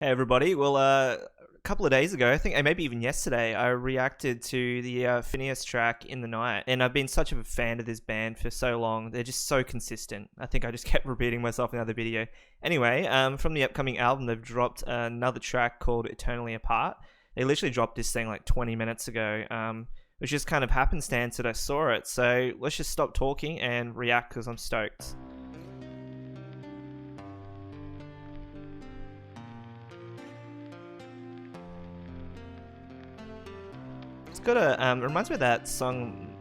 Hey everybody. Well, a couple of days ago, I think, and maybe even yesterday, I reacted to the Phineas track "In the Night," and I've been such a fan of this band for so long. They're just so consistent. I think I just kept repeating myself in the other video. Anyway, from the upcoming album, they've dropped another track called "Eternally Apart." They literally dropped this thing like 20 minutes ago, which just kind of happenstance that I saw it. So let's just stop talking and react because I'm stoked. It's got a it reminds me of that song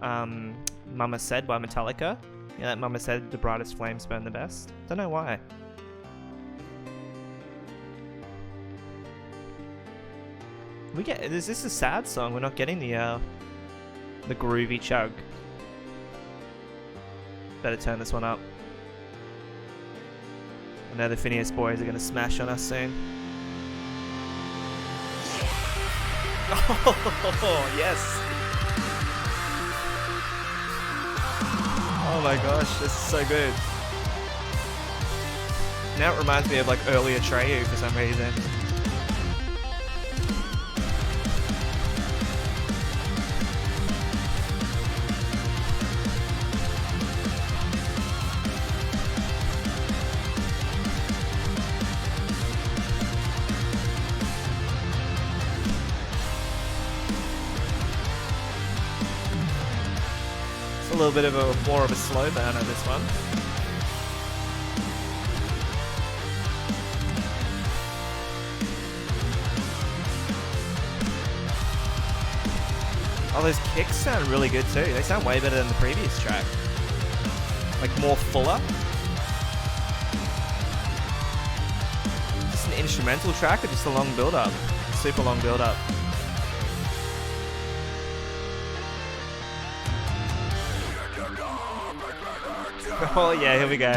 Mama Said by Metallica. Yeah, that Mama Said the brightest flames burn the best. Don't know why. Is this a sad song? We're not getting the groovy chug. Better turn this one up. I know the Phineas boys are gonna smash on us soon. Oh, yes! Oh my gosh, this is so good. Now it reminds me of like early Atreyu for some reason. A little bit of more of a slow burner, this one. Oh, those kicks sound really good too. They sound way better than the previous track. Like more fuller. Just an instrumental track or just a long build up? Super long build up. Oh yeah, here we go.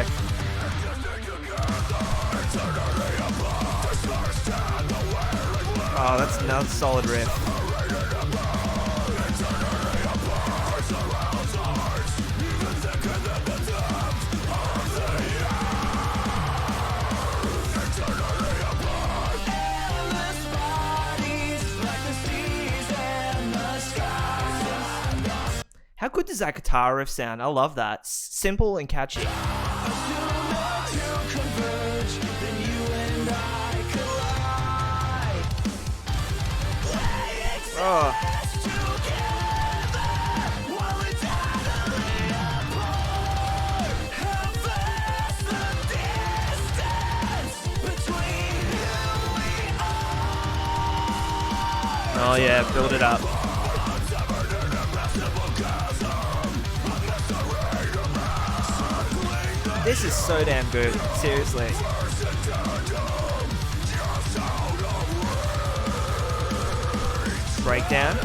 Oh, that's another solid riff. How good does that guitar riff sound? I love that. Simple and catchy. Oh. Oh yeah, build it up. This is so damn good, seriously. Breakdown.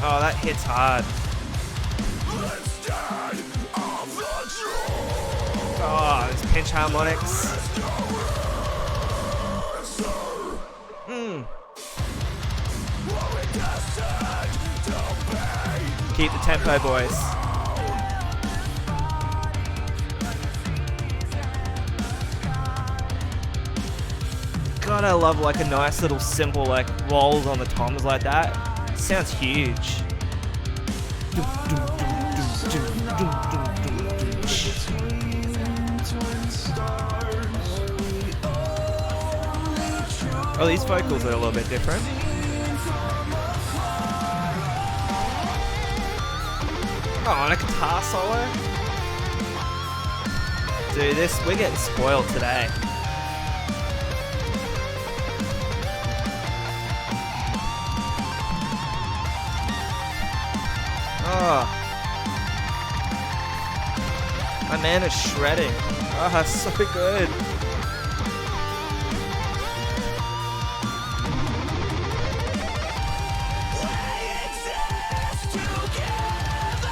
Oh, that hits hard. Oh, those pinch harmonics. Keep the tempo, boys. God, I love like a nice little simple like rolls on the toms like that. It sounds huge. Oh, these vocals are a little bit different. Oh, and a guitar solo? Dude, we're getting spoiled today. Oh. My man is shredding. Oh, so good.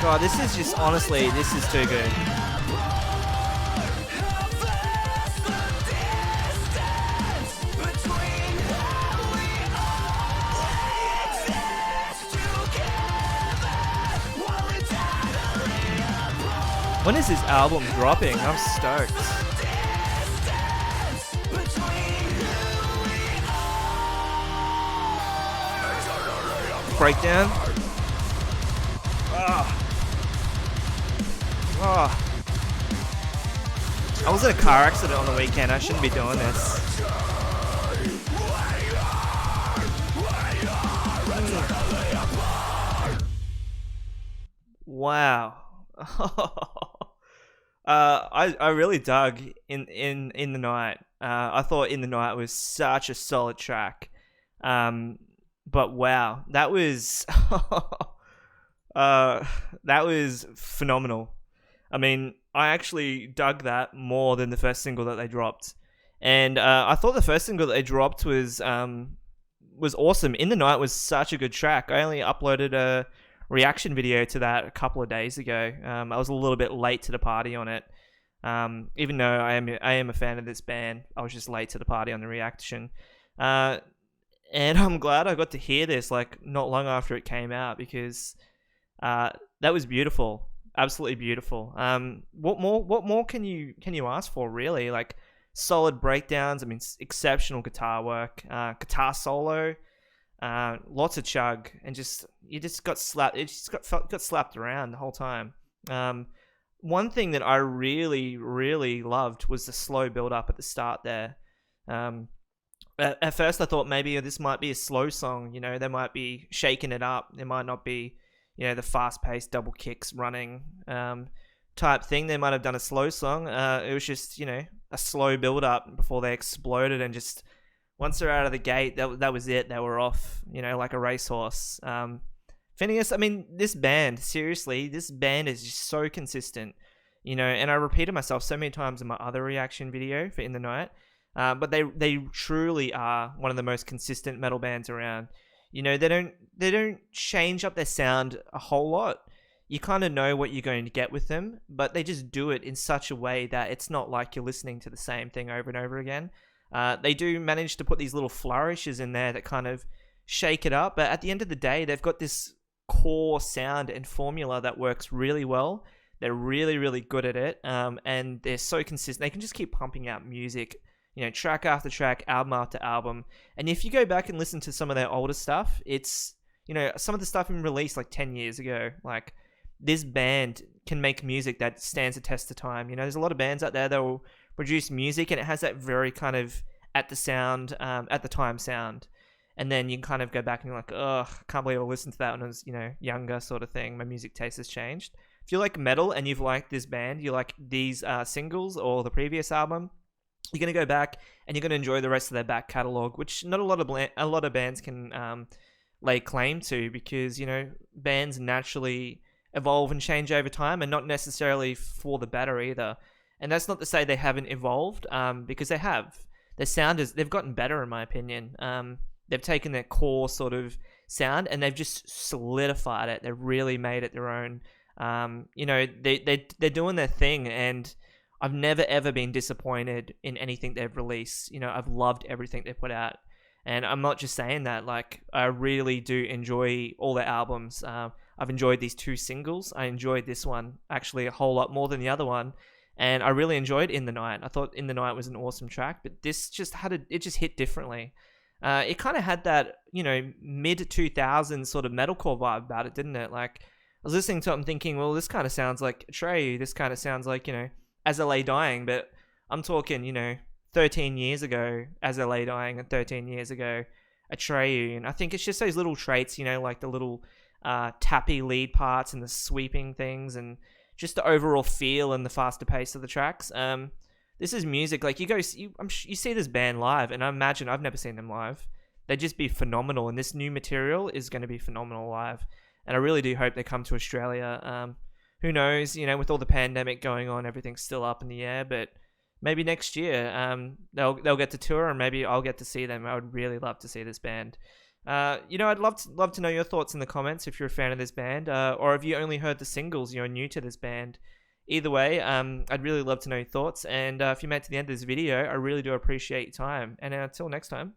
God, this is just, honestly, this is too good. When is this album dropping? I'm stoked. Breakdown. I was in a car accident on the weekend. I shouldn't be doing this. Wow. I really dug in the night. I thought In the Night was such a solid track. But wow, that was that was phenomenal. I mean, I actually dug that more than the first single that they dropped, and I thought the first single that they dropped was awesome. In the Night was such a good track. I only uploaded a reaction video to that a couple of days ago. I was a little bit late to the party on it. Even though I am a fan of this band, I was just late to the party on the reaction. And I'm glad I got to hear this like not long after it came out, because that was beautiful, absolutely beautiful. What more can you ask for, really? Like, solid breakdowns. I mean, exceptional guitar work, guitar solo, lots of chug, and you just got slapped. It just got slapped around the whole time. One thing that I really loved was the slow build up at the start there. At first I thought maybe this might be a slow song, you know, they might be shaking it up. There might not be, you know, the fast-paced double kicks running type thing. They might have done a slow song. It was just, you know, a slow build-up before they exploded, and just once they're out of the gate, that was it. They were off, you know, like a racehorse. Finneas, I mean, this band is just so consistent, you know, and I repeated myself so many times in my other reaction video for In the Night. But they truly are one of the most consistent metal bands around. You know, they don't change up their sound a whole lot. You kind of know what you're going to get with them, but they just do it in such a way that it's not like you're listening to the same thing over and over again. They do manage to put these little flourishes in there that kind of shake it up, but at the end of the day, they've got this core sound and formula that works really well. They're really good at it, and they're so consistent. They can just keep pumping out music, you know, track after track, album after album. And if you go back and listen to some of their older stuff, it's, you know, some of the stuff been released like 10 years ago. Like, this band can make music that stands the test of time. You know, there's a lot of bands out there that will produce music and it has that very kind of at the time sound. And then you can kind of go back and you're like, oh, I can't believe I listened to that when I was, you know, younger, sort of thing. My music taste has changed. If you like metal and you've liked this band, you like these singles or the previous album, you're going to go back and you're going to enjoy the rest of their back catalogue, which not a lot of bands can lay claim to, because, you know, bands naturally evolve and change over time, and not necessarily for the better either. And that's not to say they haven't evolved, because they have. Their sound they've gotten better, in my opinion. They've taken their core sort of sound and they've just solidified it. They've really made it their own. You know, they're doing their thing, and I've never ever been disappointed in anything they've released. You know, I've loved everything they put out, and I'm not just saying that. Like, I really do enjoy all their albums. I've enjoyed these 2 singles. I enjoyed this one actually a whole lot more than the other one, and I really enjoyed In the Night. I thought In the Night was an awesome track, but this just it just hit differently. It kind of had that, you know, mid 2000s sort of metalcore vibe about it, didn't it? Like, I was listening to it and thinking, well, this kind of sounds like Atreyu. This kind of sounds like, you know, As I Lay Dying, but I'm talking, you know, 13 years ago, As I Lay Dying, and 13 years ago, Atreyu. And I think it's just those little traits, you know, like the little tappy lead parts and the sweeping things, and just the overall feel and the faster pace of the tracks. This is music, like, you see this band live, and I imagine, I've never seen them live, they'd just be phenomenal, and this new material is going to be phenomenal live, and I really do hope they come to Australia. Who knows, you know, with all the pandemic going on, everything's still up in the air, but maybe next year they'll get to tour, and maybe I'll get to see them. I would really love to see this band. You know, I'd love to know your thoughts in the comments if you're a fan of this band, or if you only heard the singles, you're new to this band. Either way, I'd really love to know your thoughts, and if you made it to the end of this video, I really do appreciate your time, and until next time.